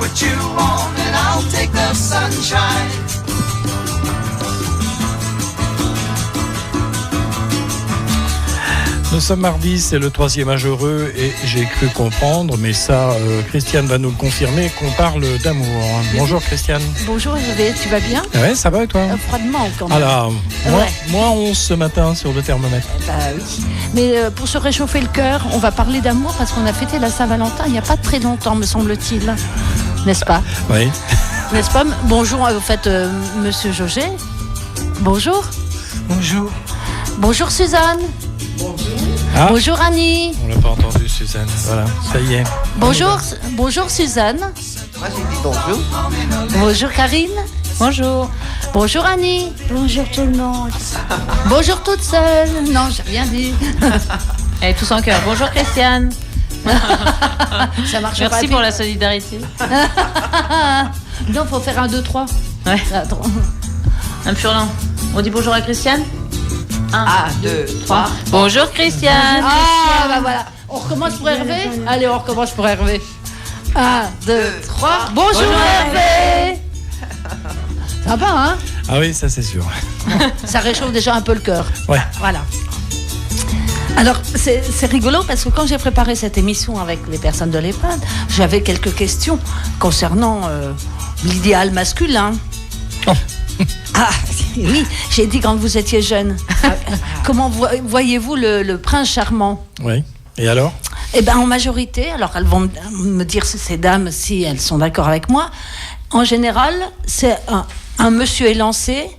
put you on and I'll take the sunshine. Nous sommes mardi, c'est le 3e âge heureux et j'ai cru comprendre, mais ça, Christiane va nous le confirmer, qu'on parle d'amour. Bonjour Christiane. Bonjour Hervé, tu vas bien? Ouais, ça va et toi? Froidement quand même. Alors, moins 11 ce matin sur le thermomètre. Bah oui. Mais pour se réchauffer le cœur, on va parler d'amour parce qu'on a fêté la Saint-Valentin il n'y a pas très longtemps, me semble-t-il. N'est-ce pas? Oui. N'est-ce pas? Bonjour, au fait, monsieur Jogé. Bonjour. Bonjour. Bonjour Suzanne. Ah, bonjour Annie. on l'a pas entendu Suzanne, voilà, ça y est. Bonjour Suzanne. Moi j'ai dit bonjour. Bonjour Karine. Bonjour. Bonjour Annie. Bonjour tout le monde. Bonjour toute seule. Non, j'ai rien dit. Allez, tous en cœur. Bonjour Christiane. Ça marche Merci pas pour la solidarité. Non, faut faire 1, 2, 3. Ouais. Attends. Un furlan. On dit bonjour à Christiane. 1, 2, 3. Bonjour Christiane. Ah, bah voilà. On recommence pour Hervé. Allez, on recommence pour Hervé. 1, 2, 3. Bonjour Hervé. Ça va, hein? Ah oui, ça c'est sûr. Ça réchauffe déjà un peu le cœur. Ouais. Voilà. Alors, c'est rigolo parce que quand j'ai préparé cette émission avec les personnes de l'EHPAD, j'avais quelques questions concernant l'idéal masculin. Oh. Ah, oui, j'ai dit quand vous étiez jeune. Comment voyez-vous le prince charmant? Oui. Et alors? Eh bien, en majorité, alors elles vont me dire, ces dames, si elles sont d'accord avec moi, en général, c'est un monsieur élancé,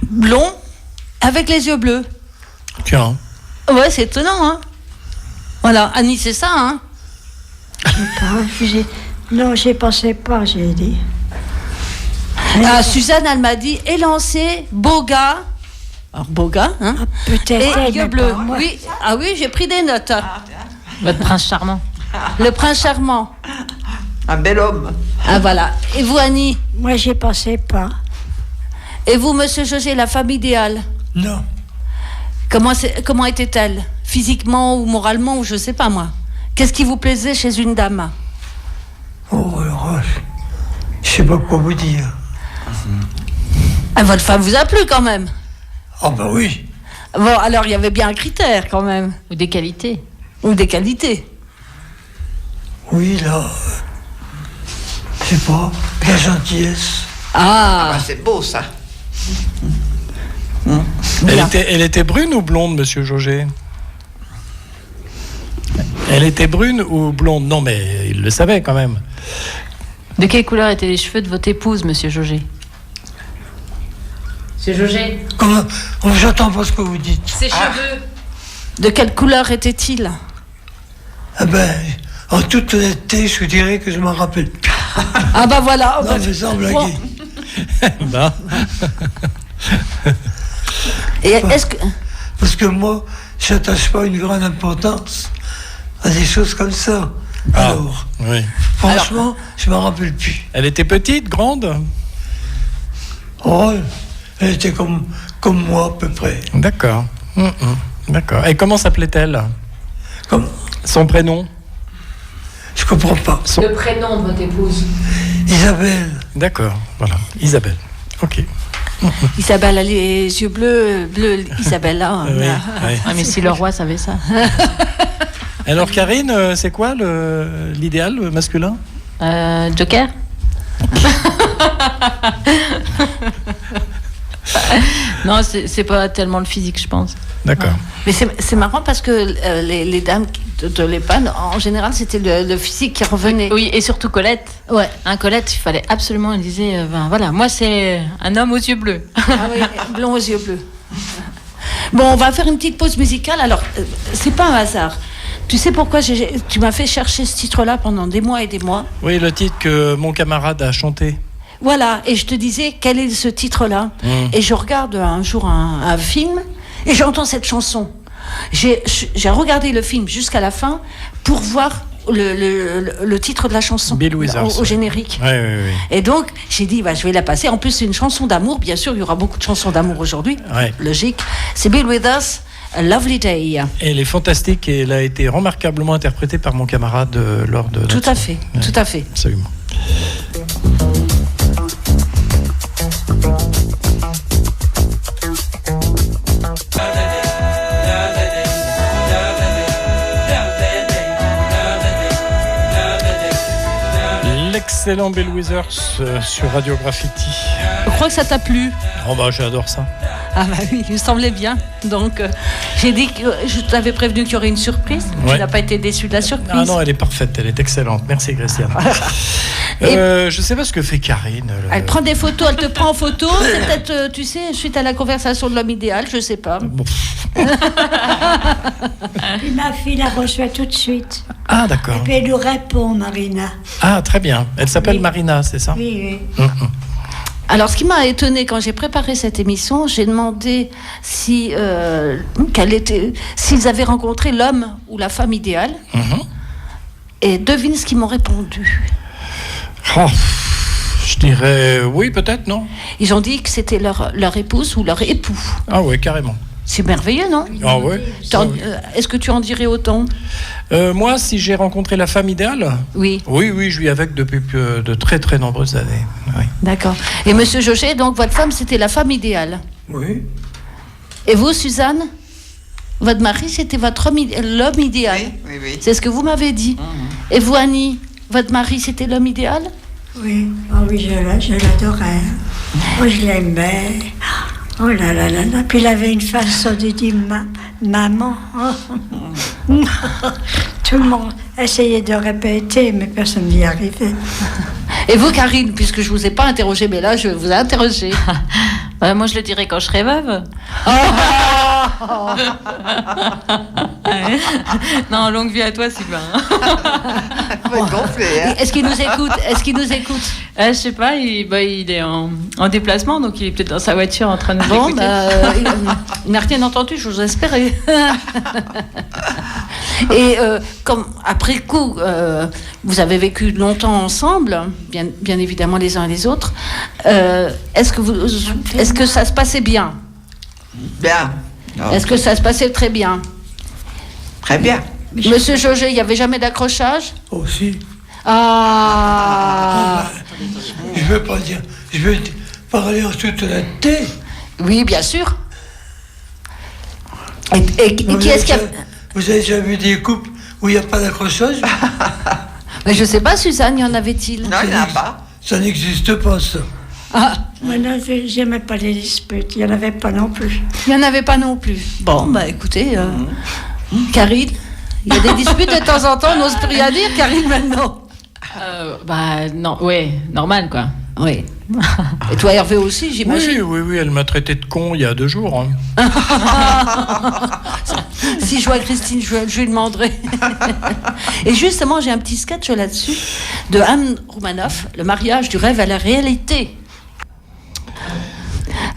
blond, avec les yeux bleus. Tiens. Ouais, c'est étonnant, hein? Voilà, Annie, c'est ça, hein? Non, j'y pensais pas, j'ai dit. Ah, Suzanne, elle m'a dit élancé, beau gars. Alors, beau gars, hein? Peut-être. Et yeux bleus. Oui, ah oui, j'ai pris des notes. Votre prince charmant. Le prince charmant. Un bel homme. Ah, voilà. Et vous, Annie? Moi, j'y pensais pas. Et vous, monsieur José, la femme idéale? Non. Comment était-elle? Physiquement ou moralement, ou je sais pas, moi. Qu'est-ce qui vous plaisait chez une dame? Oh, alors, je sais pas quoi vous dire. Ah, votre femme vous a plu, quand même? Ah bah oui. Bon, alors, il y avait bien un critère, quand même. Ou des qualités. Ou des qualités. Oui, là, je sais pas, la gentillesse. Ah, c'est beau ça. Elle était brune ou blonde, monsieur Jogé? Elle était brune ou blonde? Non, mais il le savait quand même. De quelle couleur étaient les cheveux de votre épouse, monsieur Jogé? Monsieur Jogé. Comment? J'entends pas ce que vous dites. Ses cheveux. de quelle couleur était-il? Ah ben, en toute honnêteté, je vous dirais que je m'en rappelle plus. Ah bah voilà. Non, mais sans blaguer. Bah. Et est-ce que... Parce que moi, j'attache pas une grande importance à des choses comme ça. Ah, Alors, oui. franchement, je m'en rappelle plus. Elle était petite, grande? Oh, elle était comme moi à peu près. D'accord. D'accord. Et comment s'appelait-elle? Comme, Son prénom? je comprends pas. Le prénom de votre épouse. Isabelle. D'accord, voilà. Isabelle. Ok. Isabelle a les yeux bleus, Isabelle là. Oui, oui. Ah, mais si le roi savait ça. Alors Karine, c'est quoi l'idéal masculin? Joker. Non, c'est pas tellement le physique, je pense. D'accord. Mais c'est marrant parce que les dames de l'EHPAD, en général, c'était le physique qui revenait. Oui, et surtout Colette. Ouais. Colette, il fallait absolument, elle disait, voilà, moi c'est un homme aux yeux bleus. Ah oui, blond aux yeux bleus. Bon, on va faire une petite pause musicale. Alors, c'est pas un hasard. Tu sais pourquoi tu m'as fait chercher ce titre-là pendant des mois et des mois? Oui, le titre que mon camarade a chanté. Voilà, et je te disais, quel est ce titre-là? Et je regarde un jour un film, et j'entends cette chanson. J'ai regardé le film jusqu'à la fin pour voir le titre de la chanson Bill Withers, au générique. Oui, oui, oui. Et donc, j'ai dit, je vais la passer. En plus, c'est une chanson d'amour. Bien sûr, il y aura beaucoup de chansons d'amour aujourd'hui. Ouais. Logique. C'est Bill Withers, A Lovely Day. Et elle est fantastique et elle a été remarquablement interprétée par mon camarade lors de... Tout à fait, tout à fait. Absolument. L'excellent Bill Withers sur Radio Graffiti. Je crois que ça t'a plu. Oh bah j'adore ça. Ah bah oui, il me semblait bien. Donc j'ai dit que je t'avais prévenu qu'il y aurait une surprise. Ouais. Tu n'as pas été déçu de la surprise. Ah non, elle est parfaite, elle est excellente. Merci Christiane. Je sais pas ce que fait Karine. Elle prend des photos, elle te prend en photo. C'est peut-être, tu sais, suite à la conversation de l'homme idéal, je sais pas. Bon. Puis ma fille la reçoit tout de suite. Ah Et d'accord. puis elle nous répond, Marina. Ah très bien. Elle s'appelle Oui. Marina, c'est ça? Oui, oui. Alors, ce qui m'a étonnée quand j'ai préparé cette émission, j'ai demandé si, s'ils avaient rencontré l'homme ou la femme idéale. Et devine ce qu'ils m'ont répondu. Oh, je dirais oui, peut-être, non? Ils ont dit que c'était leur épouse ou leur époux. Ah oui, carrément. C'est merveilleux, non? Ah ouais. Est-ce que tu en dirais autant? Moi, si j'ai rencontré la femme idéale, Oui, oui, je vis avec depuis de très très nombreuses années. Oui. d'accord. Et Monsieur Jauget, donc votre femme, c'était la femme idéale. Oui. Et vous, Suzanne, votre mari, c'était l'homme idéal. Oui. C'est ce que vous m'avez dit. Et vous, Annie, votre mari, c'était l'homme idéal? Oui, oh oui, je l'adorais. Oh, je l'aimais. Oh là là là là. Puis il avait une façon de dire maman. Oh. Tout le monde essayait de répéter, mais personne n'y arrivait. Et vous, Karine, puisque je ne vous ai pas interrogé, mais là, je vais vous interroger. Moi, je le dirais quand je serai veuve. Non, longue vie à toi, Sylvain. Faut être gonflé, hein. Est-ce qu'il nous écoute? Je sais pas, il est en déplacement, donc il est peut-être dans sa voiture en train de nous Bon, écouter. il n'a rien entendu, je vous espérais. Et comme après coup, vous avez vécu longtemps ensemble, bien évidemment les uns et les autres, est-ce que ça se passait bien? Bien. Non, Est-ce que ça se passait très bien? très bien. Monsieur Jauget, il n'y avait jamais d'accrochage? Aussi. Ah Je veux pas dire. Je veux parler en toute honnêteté. oui, bien sûr. Et qui est-ce qui a... Vous avez déjà vu des couples où il n'y a pas d'accrochage? Mais je sais pas, Suzanne, y en avait-il? Non, il n'y en a pas. Ça n'existe pas, ça. Ah, Moi, non, j'aimais pas les disputes. Il n'y en avait pas non plus. il n'y en avait pas non plus. Bon, bah écoutez, Karine, il y a des disputes de temps en temps, on n'ose plus rien dire, Karine, maintenant. Non, ouais, normal, quoi. Oui. Et toi, Hervé aussi, j'imagine. Oui, elle m'a traité de con il y a 2 jours. Hein. Si je vois Christine, je lui demanderai. Et justement, j'ai un petit sketch là-dessus de Anne Roumanoff, le mariage du rêve à la réalité.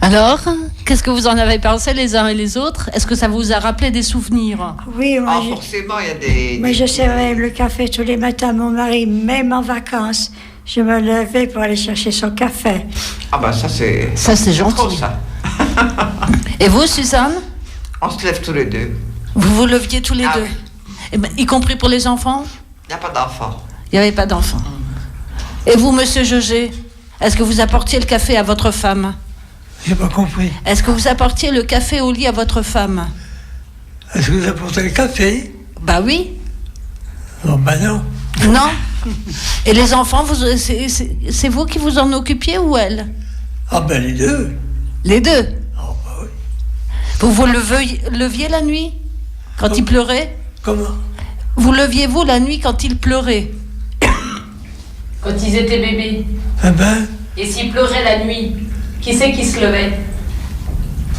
Alors, qu'est-ce que vous en avez pensé les uns et les autres? Est-ce que ça vous a rappelé des souvenirs? Oui, moi, Ah, forcément, il y a des... moi je servais le café tous les matins à mon mari, même en vacances. Je me levais pour aller chercher son café. Ah bah ça, c'est... Ça, c'est trop, gentil. ça. Et vous, Suzanne? On se lève tous les deux. Vous vous leviez tous les Ah deux? oui. Eh ben, y compris pour les enfants? Il n'y a pas d'enfant. Il n'y avait pas d'enfants. Et vous, monsieur Jauget, est-ce que vous apportiez le café à votre femme? J'ai pas compris. Est-ce que vous apportiez le café au lit à votre femme? Est-ce que vous apportez le café? Bah oui. Non, bah non. Non. Et les enfants, c'est vous qui vous en occupiez ou elle? Ah ben les deux. Les deux. Ah bah oui. Vous leviez la nuit quand il pleurait? Comment? Vous leviez-vous la nuit quand il pleurait? Quand ils étaient bébés. Eh ben, Et s'ils pleuraient la nuit, qui c'est qui se levait?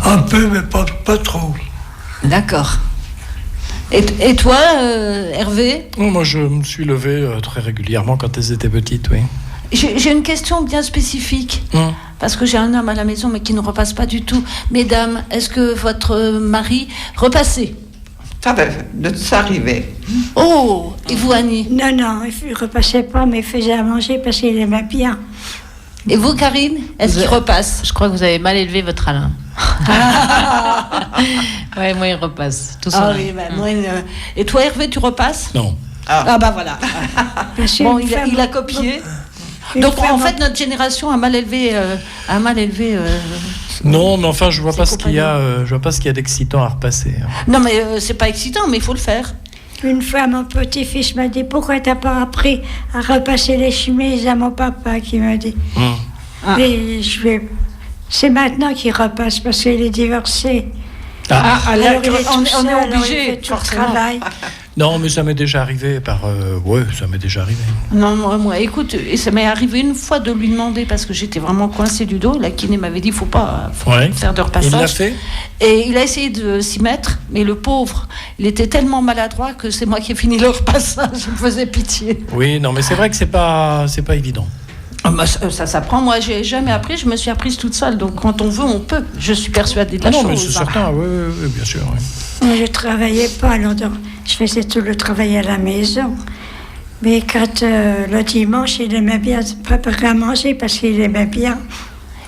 un peu, mais pas trop. D'accord. Et toi, Hervé? Oh, moi, je me suis levé très régulièrement quand elles étaient petites, oui. J'ai une question bien spécifique. Parce que j'ai un homme à la maison, mais qui ne repasse pas du tout. Mesdames, est-ce que votre mari repassait? Ça va de s'arriver. Oh! Et vous, Annie? Non, il ne repassait pas, mais il faisait à manger parce qu'il aimait bien. Et vous, Karine? Est-ce qu'il repasse? Je crois que vous avez mal élevé votre Alain. Ouais, moi, il repasse. Tout ça. Ah oui, bah, moi, et toi, Hervé, tu repasses? Non. Ah bah voilà. Bien sûr, Bon, une femme- il a copié. Donc en fait, notre génération a mal élevé. Non, mais enfin, je vois ses pas ce qu'il y a. compagnons. Je vois pas ce qu'il y a d'excitant à repasser. Non, mais c'est pas excitant, mais il faut le faire. Une fois, mon petit-fils m'a dit, pourquoi t'as pas appris à repasser les chemises à mon papa, qui m'a dit. Et c'est maintenant qu'il repasse parce qu'il est divorcé. Alors, il est tout on seul, est alors il obligé, fait tout le forcément. travail. Non, mais ça m'est déjà arrivé par. Ouais, ça m'est déjà arrivé. Non, moi, écoute, et ça m'est arrivé une fois de lui demander parce que j'étais vraiment coincée du dos. La kiné m'avait dit, faut pas faire de repassage. Il l'a fait. Et il a essayé de s'y mettre, mais le pauvre, il était tellement maladroit que c'est moi qui ai fini le repassage. Je me faisais pitié. Oui, non, mais c'est vrai que c'est pas évident. Ça s'apprend. Moi, j'ai jamais appris. Je me suis apprise toute seule. Donc, quand on veut, on peut. Je suis persuadée de la non, chose. mais c'est certain. Oui, bien sûr. Oui. Moi, je travaillais pas, alors je faisais tout le travail à la maison. Mais quand le dimanche, il aimait bien préparer à manger parce qu'il aimait bien.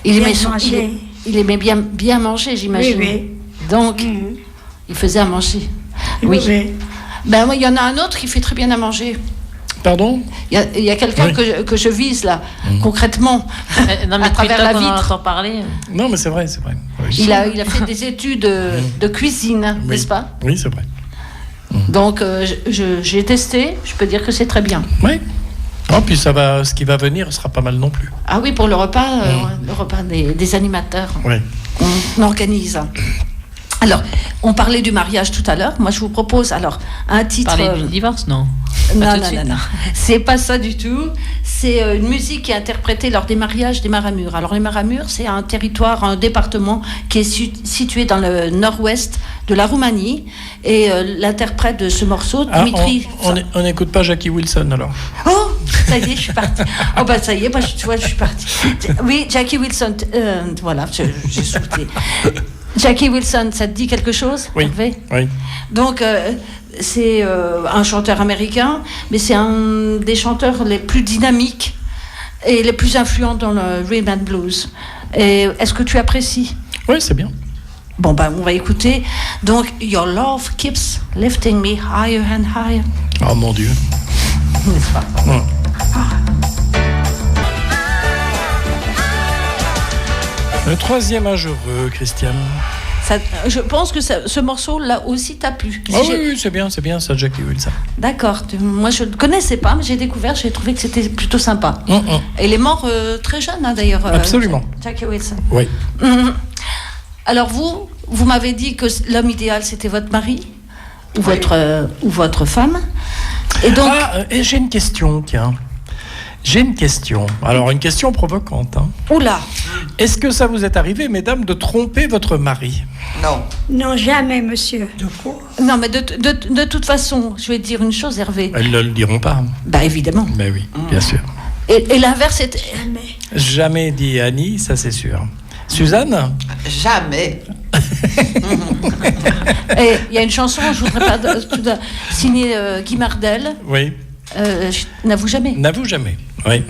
Il aimait manger. Il aimait bien manger, j'imagine. Oui. Donc, il faisait à manger. Oui. Ben, moi, il y en a un autre qui fait très bien à manger. Pardon ? Il y a quelqu'un que je vise là, concrètement, Non, mais à travers la on en vitre. entend parler. Non, mais c'est vrai. Oui. Il a fait des études de cuisine, Oui. n'est-ce pas ? Oui, c'est vrai. Donc, j'ai testé, je peux dire que c'est très bien. Oui. Oh, puis ce qui va venir sera pas mal non plus. Ah oui, pour le repas des animateurs Oui. qu'on organise. Alors, on parlait du mariage tout à l'heure. Moi, je vous propose alors un titre. Parler du divorce, non. Non, tout de suite. non. C'est pas ça du tout. C'est une musique qui est interprétée lors des mariages des Maramures. Alors, les Maramures, c'est un territoire, un département qui est situé dans le nord-ouest de la Roumanie. Et l'interprète de ce morceau, Dimitri. On n'écoute pas Jackie Wilson alors. Oh, ça y est, je suis partie. Oh, bah ça y est, moi, tu vois, je suis partie. Oui, Jackie Wilson. Voilà, j'ai sauté. Jackie Wilson, ça te dit quelque chose, Oui. Hervé ? Oui. Donc, c'est un chanteur américain, mais c'est un des chanteurs les plus dynamiques et les plus influents dans le rhythm and blues. Et est-ce que tu apprécies ? Oui, c'est bien. Bon, ben, on va écouter. Donc, Your Love Keeps Lifting Me Higher and Higher. Oh mon Dieu. N'est-ce pas ? Le troisième âge heureux, Christiane. Je pense que ce morceau-là aussi t'a plu. Ah oui, c'est bien, ça, Jackie Wilson. D'accord. Moi, je ne connaissais pas, mais j'ai découvert, j'ai trouvé que c'était plutôt sympa. Et il est mort très jeune, hein, d'ailleurs. Absolument. Jackie Wilson. Oui. Alors, vous m'avez dit que l'homme idéal, c'était votre mari ou votre femme. Et donc... et j'ai une question, tiens. Alors, une question provocante. Hein. Oula. Est-ce que ça vous est arrivé, mesdames, de tromper votre mari ? Non. Non, jamais, monsieur. De quoi ? Non, mais de toute façon, je vais te dire une chose, Hervé. Elles ne le diront pas. Bah, évidemment. Ben oui, bien sûr. Et l'inverse, c'est... Jamais dit Annie, ça c'est sûr. Suzanne ? Jamais. Et il y a une chanson, je voudrais pas signer Guy Mardel. Oui. N'avoue jamais. N'avoue jamais, oui.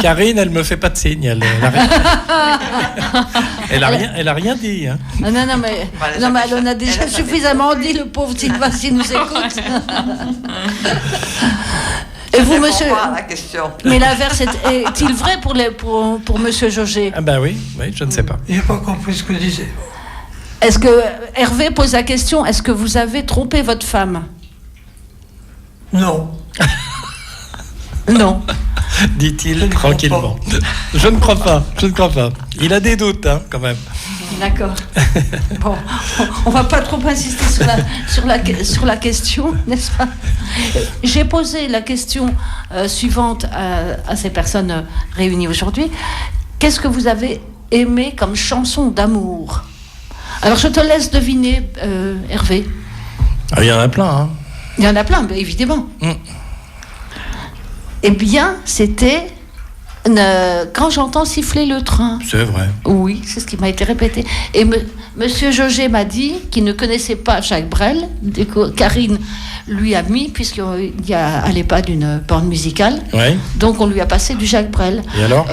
Karine, elle me fait pas de signe. Elle a rien dit. Hein. Non, mais elle en a déjà suffisamment dit, le pauvre Sylvain, s'il nous écoute. Et vous, monsieur, La question. mais l'inverse est-il vrai pour monsieur Jauger ? Ah ben oui, je ne sais pas. J'ai pas compris ce que disait. Est-ce que Hervé pose la question, est-ce que vous avez trompé votre femme ? Non. Non. Dit-il tranquillement. Je ne crois pas. Il a des doutes, hein, quand même. D'accord. Bon, on va pas trop insister sur la question, n'est-ce pas ? J'ai posé la question suivante à ces personnes réunies aujourd'hui. Qu'est-ce que vous avez aimé comme chanson d'amour ? Alors, je te laisse deviner, Hervé. Ah, il y en a plein, hein. Il y en a plein, bien évidemment. Eh bien, c'était quand j'entends siffler le train. C'est vrai. Oui, c'est ce qui m'a été répété. Et monsieur Jauger m'a dit qu'il ne connaissait pas Jacques Brel. Karine lui a mis, puisqu'il n'allait pas d'une borne musicale. Ouais. Donc, on lui a passé du Jacques Brel. Et alors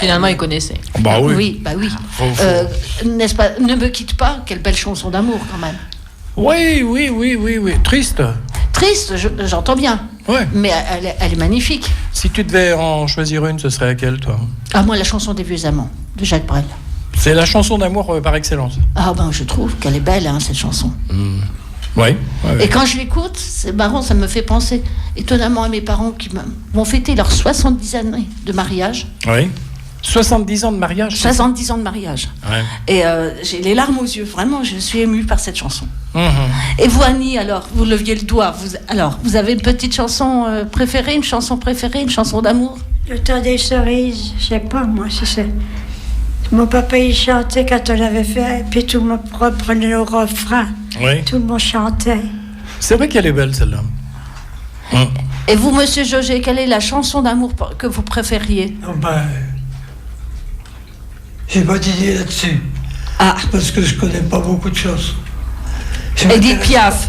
Finalement, il connaissait. Bah oui. Oui. Faut. N'est-ce pas ? Ne me quitte pas, quelle belle chanson d'amour, quand même. Oui. Triste. Triste, j'entends bien. Ouais. mais elle est magnifique. Si tu devais en choisir une, ce serait laquelle, toi? Ah, moi, la chanson des vieux amants, de Jacques Brel. C'est la chanson d'amour par excellence. Ah ben, je trouve qu'elle est belle, hein, cette chanson. Oui. Et quand je l'écoute, c'est marrant, ça me fait penser étonnamment à mes parents qui vont fêter leurs 70 années de mariage. Oui. 70 ans de mariage. 70 ans de mariage. Ouais. Et j'ai les larmes aux yeux. Vraiment, je suis émue par cette chanson. Mhm. Et vous, Annie, alors, vous leviez le doigt. Vous avez une petite chanson préférée, une chanson d'amour? Le temps des cerises, je sais pas, moi, si c'est... Mon papa, il chantait quand on l'avait fait, et puis tout le monde reprenait le refrain. Oui. Tout le monde chantait. C'est vrai qu'elle est belle, celle-là. Et vous, monsieur Jauger, quelle est la chanson d'amour que vous préfériez? Non, ben, j'ai pas d'idée là-dessus. Ah, Parce que je connais pas beaucoup de chansons. Edith Piaf.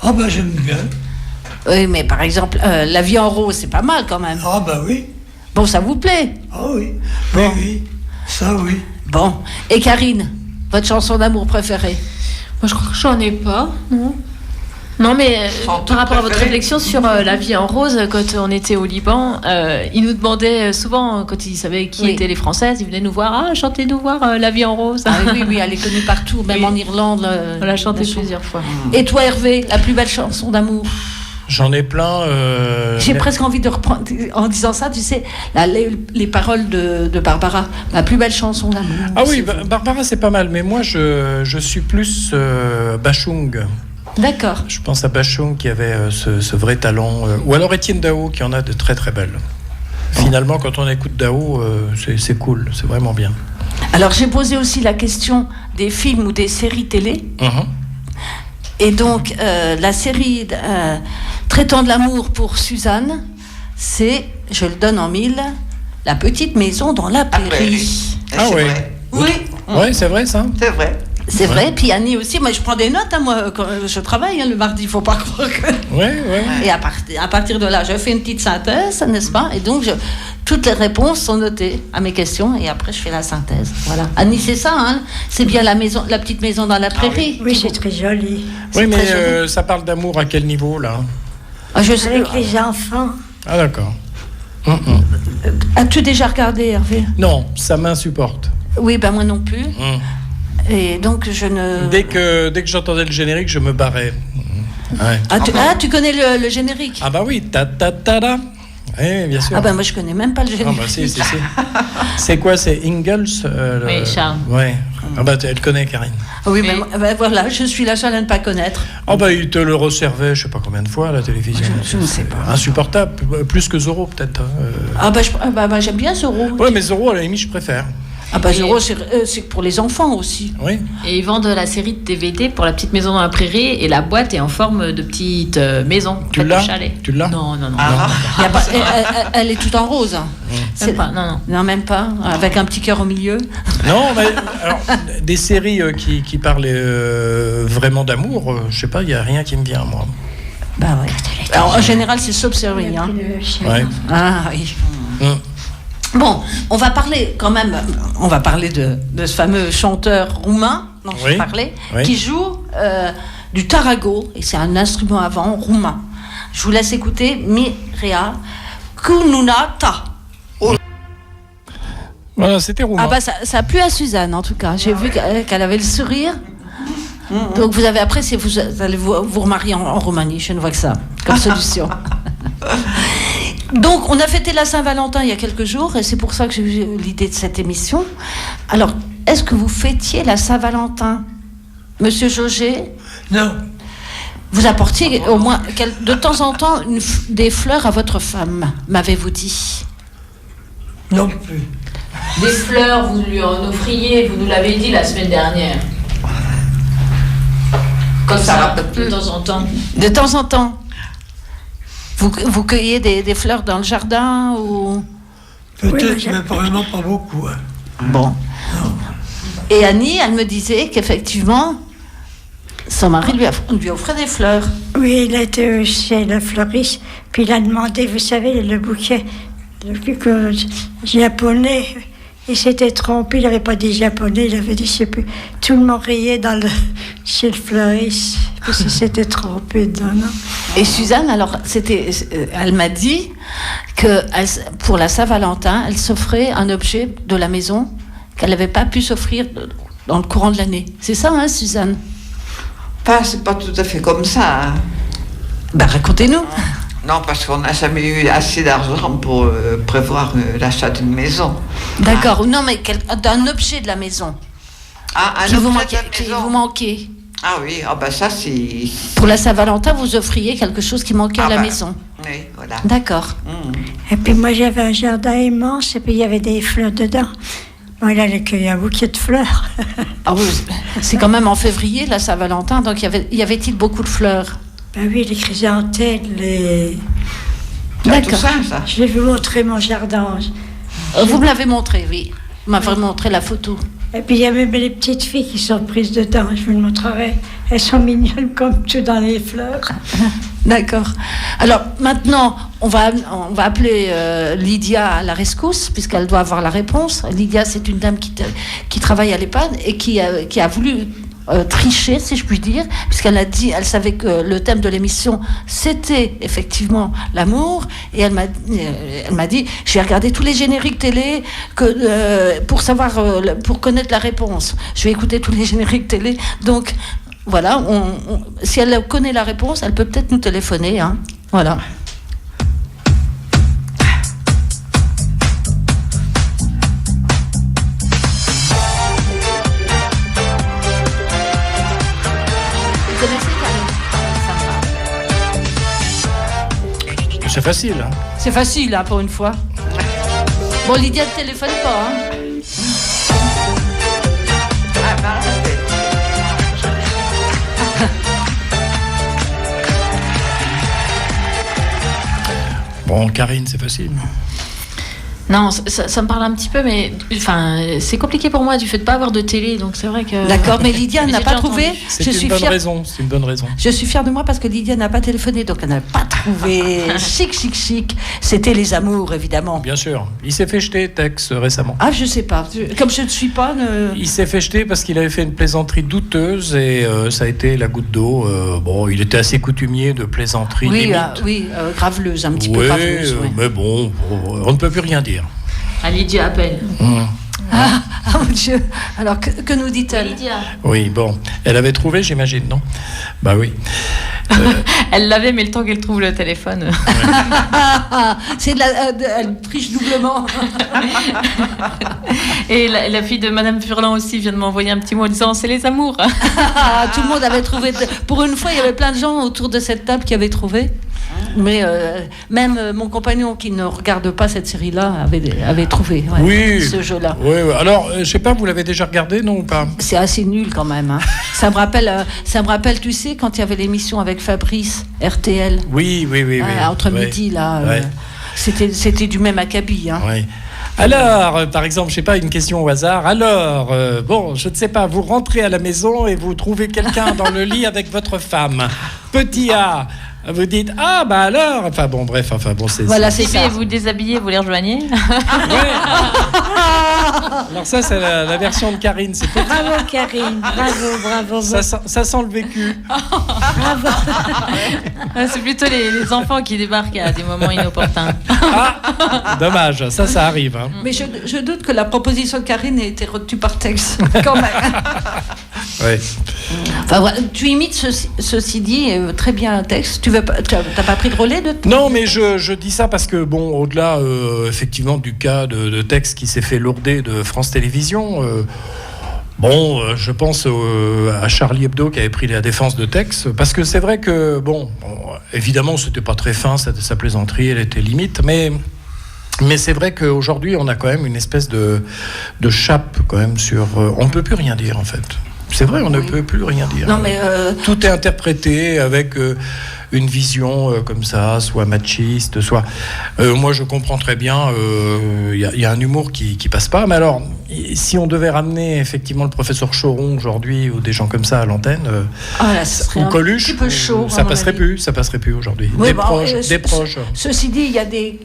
Ah ben j'aime bien. Oui, mais par exemple, La vie en rose, c'est pas mal quand même. Ah ben oui. Bon, ça vous plaît? Ah oui. Bon. Oui. Ça oui. Bon. Et Karine, votre chanson d'amour préférée? Moi, je crois que j'en ai pas, non. Non, mais par rapport à votre réflexion sur La vie en rose, quand on était au Liban, ils nous demandaient souvent, quand ils savaient qui étaient les Françaises, ils venaient nous voir, chantez-nous voir La vie en rose. Ah oui, elle est connue partout, même en Irlande. On l'a chantée plusieurs fois. Et toi, Hervé, la plus belle chanson d'amour? J'en ai plein. J'ai presque envie de reprendre, en disant ça, tu sais, les paroles de Barbara, la plus belle chanson d'amour. Ah oui, Barbara, c'est pas mal, mais moi, je suis plus Bachung. D'accord. Je pense à Bachung qui avait ce vrai talent. Ou alors Étienne Dao qui en a de très très belles. Finalement, quand on écoute Dao, c'est cool, c'est vraiment bien. Alors, j'ai posé aussi la question des films ou des séries télé. Et donc, la série traitant de l'amour pour Suzanne, c'est, je le donne en mille, La petite maison dans la prairie. Ah oui. Oui. Oui, c'est vrai ça. C'est vrai. C'est vrai, puis Annie aussi, moi je prends des notes, hein, moi quand je travaille le mardi, il faut pas croire que... Oui. Et à partir de là, je fais une petite synthèse, n'est-ce pas? Et donc, toutes les réponses sont notées à mes questions, et après je fais la synthèse. Voilà. Annie, c'est ça, hein? C'est bien la petite maison dans la prairie. Oui, c'est très joli. Oui, mais ça parle d'amour à quel niveau là? Je sais. Avec les enfants. Ah d'accord. As-tu déjà regardé, Hervé? Non, ça m'insupporte. Oui, ben moi non plus. Et donc je ne... Dès que j'entendais le générique, je me barrais. Ouais. Tu connais le générique? Ah bah oui, ta-ta-ta-da. Oui, bien sûr. Ah ben moi je connais même pas le générique. Ah bah si. C'est quoi, c'est Ingalls Oui, Charles. Ouais. Ah bah elle connaît, Karine. Ah oui, mais voilà, je suis la seule à ne pas connaître. Ah bah il te le resservait, je sais pas combien de fois à la télévision. Je ne sais pas. Insupportable, plus que Zorro peut-être. J'aime bien Zorro. Ouais, mais Zorro à la limite je préfère. Ah bah Zorro, c'est pour les enfants aussi. Oui. Et ils vendent la série de DVD pour La petite maison dans la prairie, et la boîte est en forme de petite maison. Tu l'as? Chalet. Tu l'as? Non. Elle est toute en rose. Même pas, non. Non, même pas. Avec un petit cœur au milieu. Non, mais alors, des séries qui parlent vraiment d'amour, je sais pas, il y a rien qui me vient moi. Bah ouais. Alors en général, c'est Subservie. Hein. Ouais. Ah oui. Bon, on va parler de ce fameux chanteur roumain dont je parlais, qui joue du tarago, et c'est un instrument à vent roumain. Je vous laisse écouter Mireia Cununata. Voilà, c'était roumain. Ah bah ça a plu à Suzanne en tout cas. J'ai vu qu'elle avait le sourire. Donc vous avez après, vous allez vous remarier en Roumanie, je ne vois que ça comme solution. Donc, on a fêté la Saint-Valentin il y a quelques jours, et c'est pour ça que j'ai eu l'idée de cette émission. Alors, est-ce que vous fêtiez la Saint-Valentin, Monsieur Jauger? Non. Vous apportiez au moins, de temps en temps, des fleurs à votre femme, m'avez-vous dit? Non plus. Des fleurs, vous lui en offriez, vous nous l'avez dit la semaine dernière. Comme ça, de temps en temps. De temps en temps. Vous cueillez des fleurs dans le jardin ou... Peut-être, mais vraiment pas beaucoup. Hein. Bon. Non. Et Annie, elle me disait qu'effectivement, son mari lui offrait des fleurs. Oui, il était chez le fleuriste, puis il a demandé, vous savez, le bouquet japonais, Il s'était trompé, il n'avait pas dit japonais, il avait dit, je sais plus. Tout le monde riait chez le fleuriste, parce qu'il s'était trompé dedans. Non? Et Suzanne, alors, elle m'a dit que pour la Saint-Valentin, elle s'offrait un objet de la maison qu'elle n'avait pas pu s'offrir dans le courant de l'année. C'est ça, hein, Suzanne? C'est pas tout à fait comme ça. Hein. Racontez-nous. Non, parce qu'on n'a jamais eu assez d'argent pour prévoir l'achat d'une maison. D'accord. Non, mais d'un objet de la maison. Qui vous manquait. Ah oui, ça c'est... Pour la Saint-Valentin, vous offriez quelque chose qui manquait à la maison. Oui, voilà. D'accord. Et puis moi, j'avais un jardin immense, et puis il y avait des fleurs dedans. Bon, il allait cueillir un bouquet de fleurs. C'est quand même en février, la Saint-Valentin, donc y avait-il beaucoup de fleurs? Oui, les chrysanthèmes, D'accord. Ça. Je vais vous montrer mon jardin. Vous me l'avez montré, oui. Vous m'avez montré la photo. Et puis il y a même les petites filles qui sont prises dedans, je vous le montrerai. Elles sont mignonnes comme tout dans les fleurs. D'accord. Alors maintenant, on va appeler Lydia à la rescousse, puisqu'elle doit avoir la réponse. Lydia, c'est une dame qui travaille à l'EHPAD et qui a voulu tricher, si je puis dire, puisqu'elle elle savait que le thème de l'émission c'était effectivement l'amour, et elle m'a dit, j'ai regardé tous les génériques télé pour connaître la réponse. Je vais écouter tous les génériques télé, donc voilà, si elle connaît la réponse, elle peut peut-être nous téléphoner, hein. Voilà. C'est facile. Hein. C'est facile, hein, pour une fois. Bon, Lydia ne téléphone pas. Hein. Bon, Karine, c'est facile. Non, ça me parle un petit peu, mais c'est compliqué pour moi du fait de ne pas avoir de télé, donc c'est vrai que... D'accord, mais Lydia n'a pas trouvé. C'est une bonne raison. Je suis fière de moi parce que Lydia n'a pas téléphoné, donc elle n'a pas trouvé. Chic. C'était les amours, évidemment. Bien sûr. Il s'est fait jeter, Tex, récemment. Ah, je sais pas. Comme je ne suis pas... Il s'est fait jeter parce qu'il avait fait une plaisanterie douteuse et ça a été la goutte d'eau. Il était assez coutumier de plaisanterie limite. Graveleuse, un petit peu graveleuse. Mais bon, on ne peut plus rien dire. Lydia appelle. Ah mon Dieu. Alors que nous dit-elle? Lydia. Oui, bon. Elle avait trouvé, j'imagine, non? Bah oui. Elle l'avait, mais le temps qu'elle trouve le téléphone. Ouais. Elle triche doublement. Et la fille de Madame Furlan aussi vient de m'envoyer un petit mot en disant c'est les amours. Tout le monde avait trouvé. Pour une fois, il y avait plein de gens autour de cette table qui avaient trouvé. Mais même mon compagnon qui ne regarde pas cette série-là avait trouvé ce jeu-là. Oui. Alors, je sais pas, vous l'avez déjà regardé, non ou pas? C'est assez nul quand même. Hein. Ça me rappelle, tu sais, quand il y avait l'émission avec Fabrice, RTL. Oui. Entre midi, là. C'était du même acabit. Hein. Oui. Alors, par exemple, je sais pas, une question au hasard. Alors, je ne sais pas, vous rentrez à la maison et vous trouvez quelqu'un dans le lit avec votre femme. Petit A. Vous dites alors, c'est voilà, c'est ça. Vous déshabillez, vous les rejoignez. Ouais. Alors ça, c'est la version de Karine. C'est petit. Bravo Karine, bravo. Ça sent le vécu. Bravo. C'est plutôt les enfants qui débarquent à des moments inopportuns. Dommage, ça arrive. Hein. Mais je doute que la proposition de Karine ait été retenue par texte, quand même. Ouais. Tu imites ceci dit très bien un texte. T'as pas pris de relais de Non, mais je dis ça parce que au-delà effectivement du cas de Tex qui s'est fait lourder de France Télévisions, je pense à Charlie Hebdo qui avait pris la défense de Tex, parce que c'est vrai que évidemment c'était pas très fin sa plaisanterie, elle était limite, mais c'est vrai qu'aujourd'hui on a quand même une espèce de chape quand même sur. On ne peut plus rien dire en fait. C'est vrai, on ne peut plus rien dire. Non, mais tout est interprété avec une vision comme ça, soit machiste, soit... moi, je comprends très bien, il y a un humour qui passe pas. Mais alors, si on devait ramener effectivement le professeur Choron aujourd'hui, ou des gens comme ça à l'antenne, ou Coluche, ça passerait plus aujourd'hui. Oui, des proches. Ceci dit,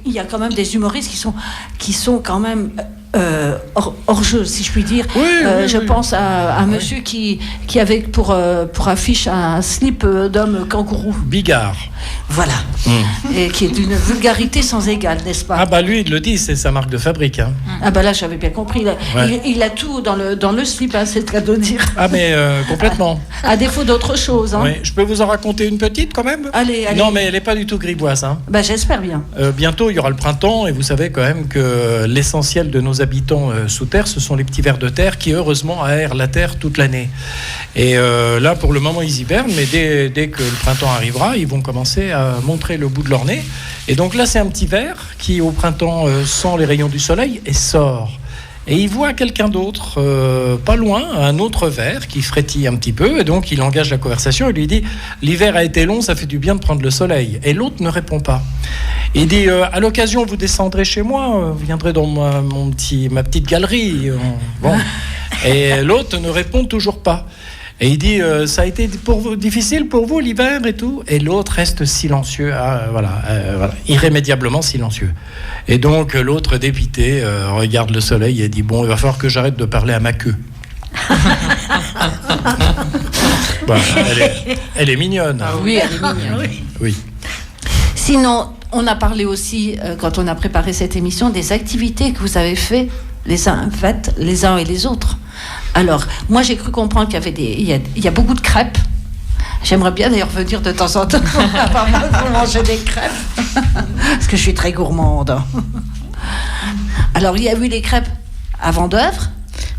il y a quand même des humoristes qui sont quand même hors jeu, si je puis dire. Je pense à un monsieur qui avait pour affiche un slip d'homme kangourou. Bigard. Voilà. Et qui est d'une vulgarité sans égale, n'est-ce pas? Ah bah lui, il le dit, c'est sa marque de fabrique. Hein. Ah bah là, j'avais bien compris. Il a tout dans le slip, hein, c'est le cas de dire. Ah mais complètement. À défaut d'autre chose. Hein. Oui. Je peux vous en raconter une petite quand même? Allez. Non mais elle n'est pas du tout grivoise. Hein. Bah j'espère bien. Bientôt, il y aura le printemps et vous savez quand même que l'essentiel de nos habitants sous terre, ce sont les petits vers de terre qui heureusement aèrent la terre toute l'année. Et là, pour le moment, ils hibernent, mais dès que le printemps arrivera, ils vont commencer à montrer le bout de leur nez. Et donc là, c'est un petit ver qui, au printemps, sent les rayons du soleil et sort. Et il voit quelqu'un d'autre, pas loin, un autre ver qui frétille un petit peu. Et donc, il engage la conversation et lui dit « L'hiver a été long, ça fait du bien de prendre le soleil. » Et l'autre ne répond pas. Il dit « À l'occasion, vous descendrez chez moi, vous viendrez dans ma petite galerie. » Bon. Et l'autre ne répond toujours pas. Et il dit ça a été difficile pour vous l'hiver et tout. Et l'autre reste silencieux, irrémédiablement silencieux. Et donc l'autre dépité regarde le soleil et dit bon, il va falloir que j'arrête de parler à ma queue. Bah, elle est mignonne. Ah oui, elle est mignonne. Oui. Sinon, on a parlé aussi quand on a préparé cette émission des activités que vous avez faites les uns et les autres. Alors, moi, j'ai cru comprendre qu'il y avait il y a beaucoup de crêpes. J'aimerais bien d'ailleurs venir de temps en temps pour manger des crêpes, parce que je suis très gourmande. Alors, il y a eu les crêpes à Vendeuvre.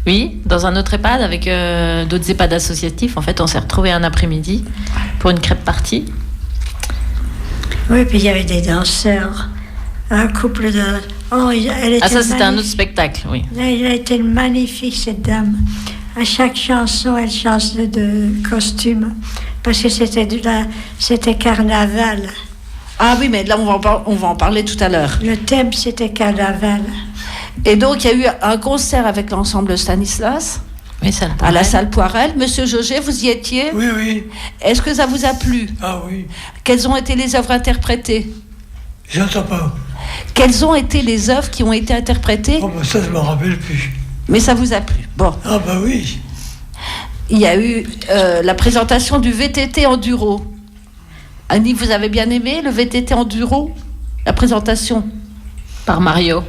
Oui, dans un autre EHPAD avec d'autres EHPAD associatifs. En fait, on s'est retrouvés un après-midi pour une crêpe party. Oui, puis il y avait des danseurs, un couple de... Oh, elle était ça, c'était un autre spectacle, oui. Elle a été magnifique, cette dame. À chaque chanson, elle changeait de costume, parce que c'était carnaval. Ah oui, mais là, on va en parler tout à l'heure. Le thème, c'était carnaval. Et donc, il y a eu un concert avec l'ensemble Stanislas, oui, à la salle Poirel. Monsieur Jauget, vous y étiez? Oui. Est-ce que ça vous a plu? Ah oui. Quelles ont été les œuvres interprétées? J'entends pas. Quelles ont été les œuvres qui ont été interprétées? Oh, bah ça, je m'en rappelle plus. Mais ça vous a plu? Bon. Ah bah oui. Il y a eu la présentation du VTT Enduro. Annie, vous avez bien aimé le VTT Enduro? La présentation? Par Mario.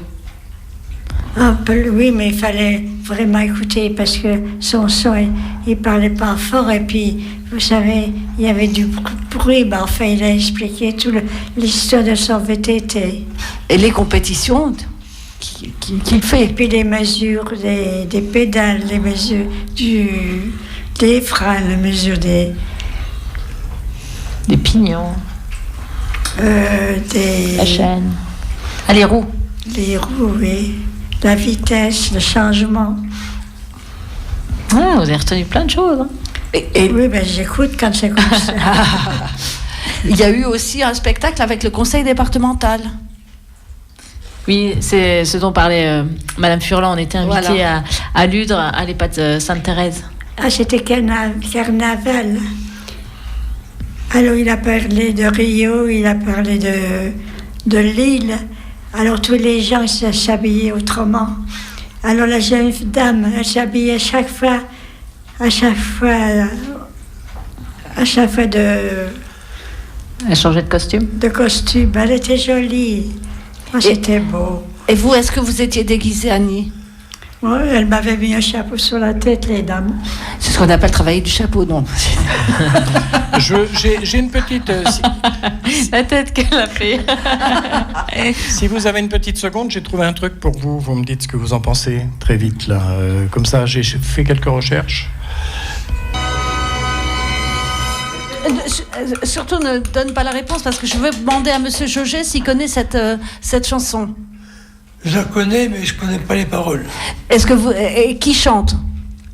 Un peu, oui, mais il fallait vraiment écouter parce que son son, il parlait pas fort et puis, vous savez, il y avait du bruit. Ben, enfin, il a expliqué toute l'histoire de son VTT. Et les compétitions qu'il fait. Et puis les mesures des pédales, les mesures des freins, les mesures des pignons. La chaîne. Ah, les roues. Les roues, oui. La vitesse, le changement. Ah, vous avez retenu plein de choses. Hein. Et oui, ben, j'écoute quand c'est comme ça. Il y a eu aussi un spectacle avec le conseil départemental. Oui, c'est ce dont parlait Madame Furlan. On était invités à Ludre, à l'EHPAD Sainte-Thérèse. Ah, c'était carnaval. Alors, il a parlé de Rio, il a parlé de Lille. Alors, tous les gens s'habillaient autrement. Alors, la jeune dame, elle s'habillait à chaque fois de... Elle changeait de costume. De costume. Elle était jolie. Oh, c'était beau. Et vous, est-ce que vous étiez déguisée, Annie? Oui, elle m'avait mis un chapeau sur la tête, les dames. C'est ce qu'on appelle travailler du chapeau, non? J'ai une petite... La tête qu'elle a fait. Si vous avez une petite seconde, j'ai trouvé un truc pour vous. Vous me dites ce que vous en pensez très vite, là. Comme ça, j'ai fait quelques recherches. Surtout, ne donne pas la réponse, parce que je veux demander à Monsieur Jauget s'il connaît cette chanson. Je la connais, mais je ne connais pas les paroles. Est-ce que vous... Et qui chante?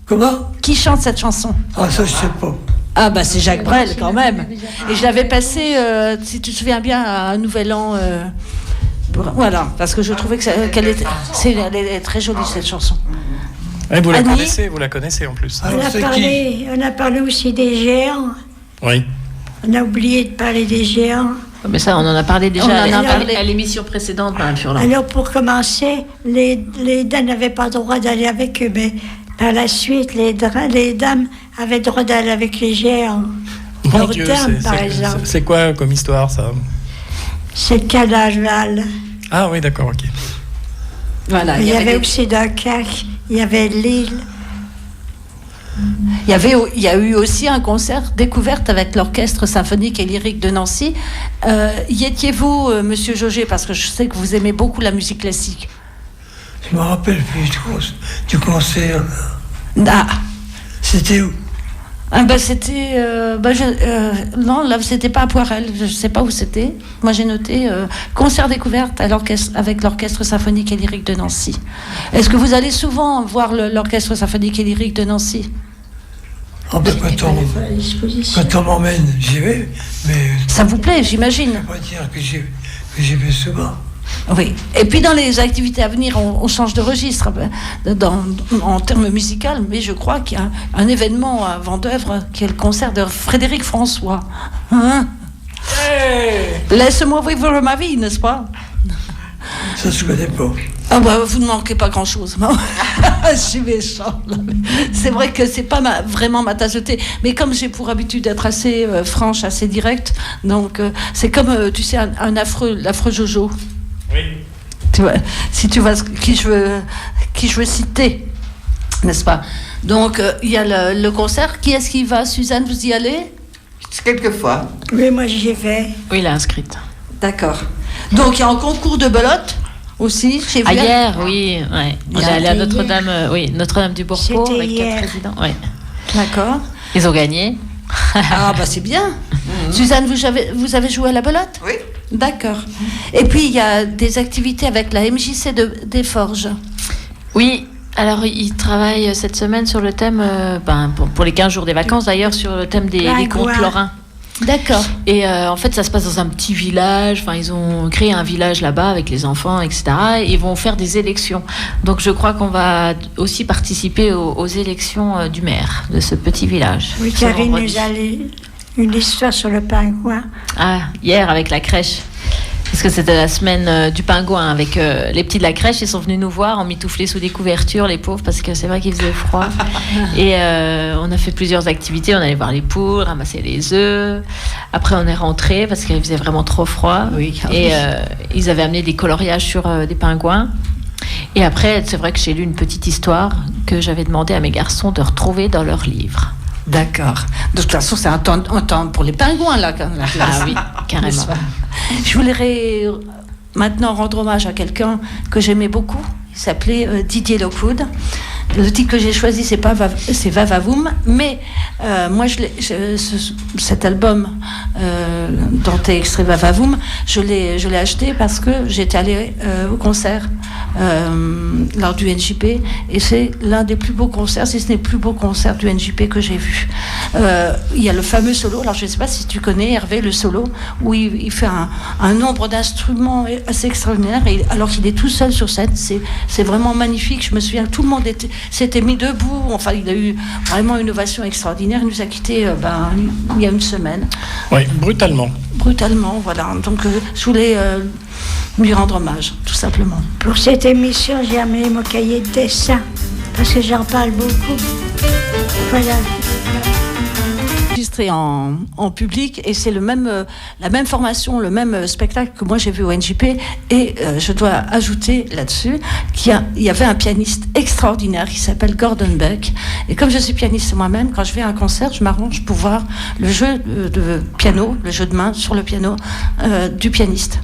Comment? Qui chante cette chanson? Ah, ça, je ne sais pas. Ah, bah c'est Jacques Brel, quand même. Et je l'avais passé, si tu te souviens bien, à un Nouvel An. Voilà, parce que je trouvais qu'elle est très jolie, cette chanson. Et vous la connaissez en plus. On a parlé aussi des géants. Oui. On a oublié de parler des géants. Mais ça, on en a parlé déjà On en a parlé. à l'émission précédente, Mme Furlan. Alors, pour commencer, les dames n'avaient pas le droit d'aller avec eux, mais par la suite, les dames avaient le droit d'aller avec les géants. Mon Dieu, par exemple. c'est quoi comme histoire, ça? C'est le Calaval. Ah oui, d'accord, ok. Voilà, Il y avait aussi Dunkerque, il y avait Lille. Il y a eu aussi un concert découverte avec l'Orchestre symphonique et lyrique de Nancy. Y étiez-vous, Monsieur Jauger, parce que je sais que vous aimez beaucoup la musique classique. Je me rappelle plus du concert. Ah, C'était où? c'était... non, là, c'était pas à Poirel. Je sais pas où c'était. Moi, j'ai noté concert découverte avec l'Orchestre symphonique et lyrique de Nancy. Est-ce que vous allez souvent voir l'Orchestre symphonique et lyrique de Nancy? Ah ben, quand on m'emmène, j'y vais, mais Ça vous plaît, j'imagine. je ne peux pas dire que j'y vais souvent. Oui. Et puis dans les activités à venir, on change de registre en termes musicaux, mais je crois qu'il y a un événement à Vendeuvre qui est le concert de Frédéric François. Hein? Laisse-moi vivre ma vie, n'est-ce pas? Ça, je ne connais pas. Ah bah, vous ne manquez pas grand-chose. Je suis méchante. C'est vrai que c'est pas vraiment ma tasse de thé, mais comme j'ai pour habitude d'être assez franche, assez directe, donc c'est comme, tu sais, l'affreux Jojo. Oui. Tu vois, si tu vois qui je veux citer, n'est-ce pas? Donc il y a le concert. Qui est-ce qui va? Suzanne, vous y allez? Quelquefois. Oui, moi j'y vais. Oui, il est inscrite. D'accord. Donc il y a un concours de belote aussi chez vous. Ah, hier, oui. Ouais. On est allé à Notre-Dame, Notre-Dame du Bourpeau C'était avec hier. 4 résidents. Ouais. D'accord. Ils ont gagné. Ah bah c'est bien. Suzanne, vous avez joué à la belote? Oui. D'accord. Et puis il y a des activités avec la MJC des Forges. Oui. Alors, ils travaillent cette semaine sur le thème, pour les 15 jours des vacances d'ailleurs, sur le thème des contes lorrains. D'accord. Et en fait, ça se passe dans un petit village. Enfin, ils ont créé un village là-bas avec les enfants, etc. Et ils vont faire des élections. Donc, je crois qu'on va aussi participer aux élections du maire de ce petit village. Oui, ce Karine vendredi. nous a une histoire sur le pingouin. Ah, hier avec la crèche. Parce que c'était la semaine du pingouin avec les petits de la crèche. Ils sont venus nous voir, emmitouflés sous des couvertures, les pauvres, parce que c'est vrai qu'il faisait froid. Et on a fait plusieurs activités. On allait voir les poules, ramasser les œufs. Après, on est rentré parce qu'il faisait vraiment trop froid. Oui. Et ils avaient amené des coloriages sur des pingouins. Et après, c'est vrai que j'ai lu une petite histoire que j'avais demandé à mes garçons de retrouver dans leur livre. D'accord. De toute façon, c'est un temps pour les pingouins, là. Ah oui, carrément. Je voudrais maintenant rendre hommage à quelqu'un que j'aimais beaucoup. Il s'appelait Didier Lockwood. Le titre que j'ai choisi, c'est Vavavoum, mais moi, cet album dont est extrait Vavavoum, je l'ai acheté parce que j'étais allée au concert lors du NJP, et c'est l'un des plus beaux concerts, si ce n'est le plus beau concert du NJP que j'ai vu. Il y a le fameux solo, alors je ne sais pas si tu connais, Hervé, le solo, où il fait un nombre d'instruments assez extraordinaire, et alors qu'il est tout seul sur scène, c'est vraiment magnifique. Je me souviens que tout le monde s'était mis debout. Enfin, il a eu vraiment une ovation extraordinaire. Il nous a quittés il y a une semaine. Oui, brutalement. Brutalement, voilà. Donc, je voulais lui rendre hommage, tout simplement. Pour cette émission, j'ai amené mon cahier de dessin, parce que j'en parle beaucoup. Voilà. Enregistré en public, et c'est la même formation, le même spectacle que moi j'ai vu au NJP, et je dois ajouter là-dessus qu'il y avait un pianiste extraordinaire qui s'appelle Gordon Beck, et comme je suis pianiste moi-même, quand je vais à un concert, je m'arrange pour voir le jeu de piano, le jeu de main sur le piano du pianiste.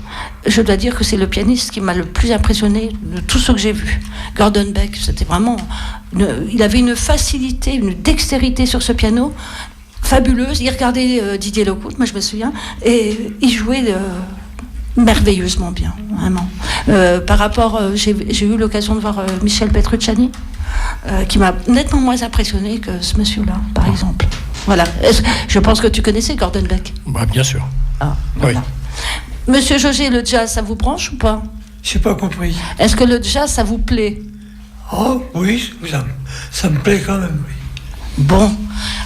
Je dois dire que c'est le pianiste qui m'a le plus impressionné de tout ce que j'ai vu. Gordon Beck, c'était vraiment il avait une facilité, une dextérité sur ce piano fabuleuse. Il regardait Didier Lockwood, moi je me souviens, et il jouait merveilleusement bien, vraiment. Par rapport, j'ai eu l'occasion de voir Michel Petrucciani, qui m'a nettement moins impressionné que ce monsieur-là, par exemple. Voilà. Je pense que tu connaissais Gordon Beck. Bah, bien sûr. Ah, voilà. Oui. Monsieur Jauger, le jazz, ça vous branche ou pas? Je n'ai pas compris. Est-ce que le jazz, ça vous plaît? Oh, oui, ça me plaît quand même, oui. Bon.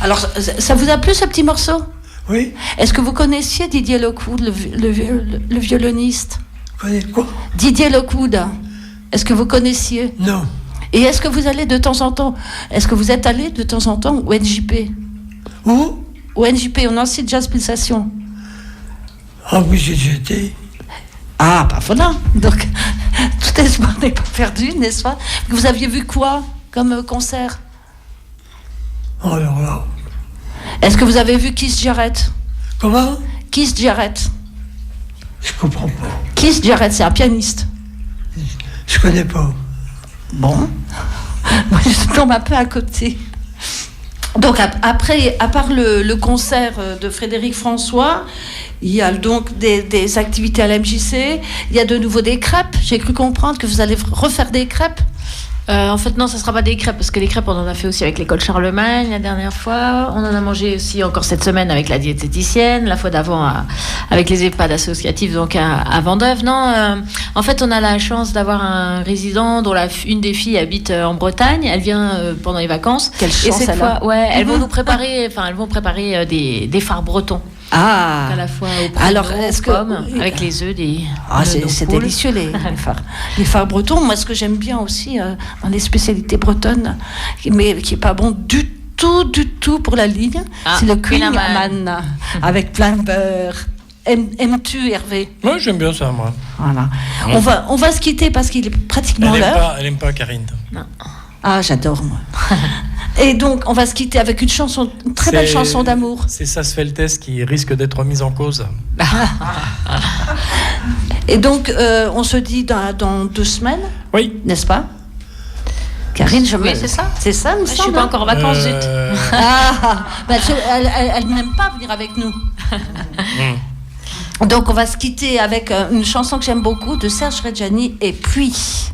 Alors, ça vous a plu, ce petit morceau? Oui. Est-ce que vous connaissiez Didier Lockwood, le violoniste? Connais quoi? Didier Lockwood. Est-ce que vous connaissiez? Non. Et est-ce que vous allez de temps en temps? Est-ce que vous êtes allé de temps en temps au NJP? Où? Au NJP, au Nancy Jazz Pulsation. Ah oui, j'ai été. Ah, bah voilà. Donc, tout espoir n'est pas perdu, n'est-ce pas? Vous aviez vu quoi comme concert? Oh, alors là. Est-ce que vous avez vu Keith Jarrett? Comment? Keith Jarrett. Je comprends pas. Keith Jarrett, c'est un pianiste. Je connais pas. Bon. Moi, je tombe un peu à côté. Donc, après, à part le concert de Frédéric François, il y a donc des activités à la MJC. Il y a de nouveau des crêpes. J'ai cru comprendre que vous allez refaire des crêpes. En fait, non, ça ne sera pas des crêpes, parce que les crêpes, on en a fait aussi avec l'école Charlemagne la dernière fois. On en a mangé aussi encore cette semaine avec la diététicienne, la fois d'avant avec les EHPAD associatifs, donc à Vendœuvre. Non, en fait, on a la chance d'avoir un résident dont une des filles habite en Bretagne. Elle vient pendant les vacances. Quelle chance. Et cette elle fois, a. ouais, elles vont nous préparer, elles vont préparer des fards bretons. Ah. À la fois aux Alors, est-ce que pommes, avec les œufs des. Ah, c'est délicieux les fards. Les fards bretons. Moi, ce que j'aime bien aussi dans les spécialités bretonnes, mais qui est pas bon du tout pour la ligne, c'est le Queenaman avec plein de beurre. Aimes-tu, Hervé? Moi, j'aime bien ça, moi. Voilà. On va se quitter parce qu'il est pratiquement l'heure. Elle aime pas Karine. Non. Ah, j'adore, moi. Et donc, on va se quitter avec une très belle chanson d'amour. C'est Sasfeltes qui risque d'être mise en cause. Et donc, on se dit dans 2 semaines. Oui. N'est-ce pas? Karine, Oui, c'est ça. C'est ça, me Je semble. suis pas encore en vacances, zut. Elle n'aime pas venir avec nous. Donc, on va se quitter avec une chanson que j'aime beaucoup de Serge Reggiani, et Puis.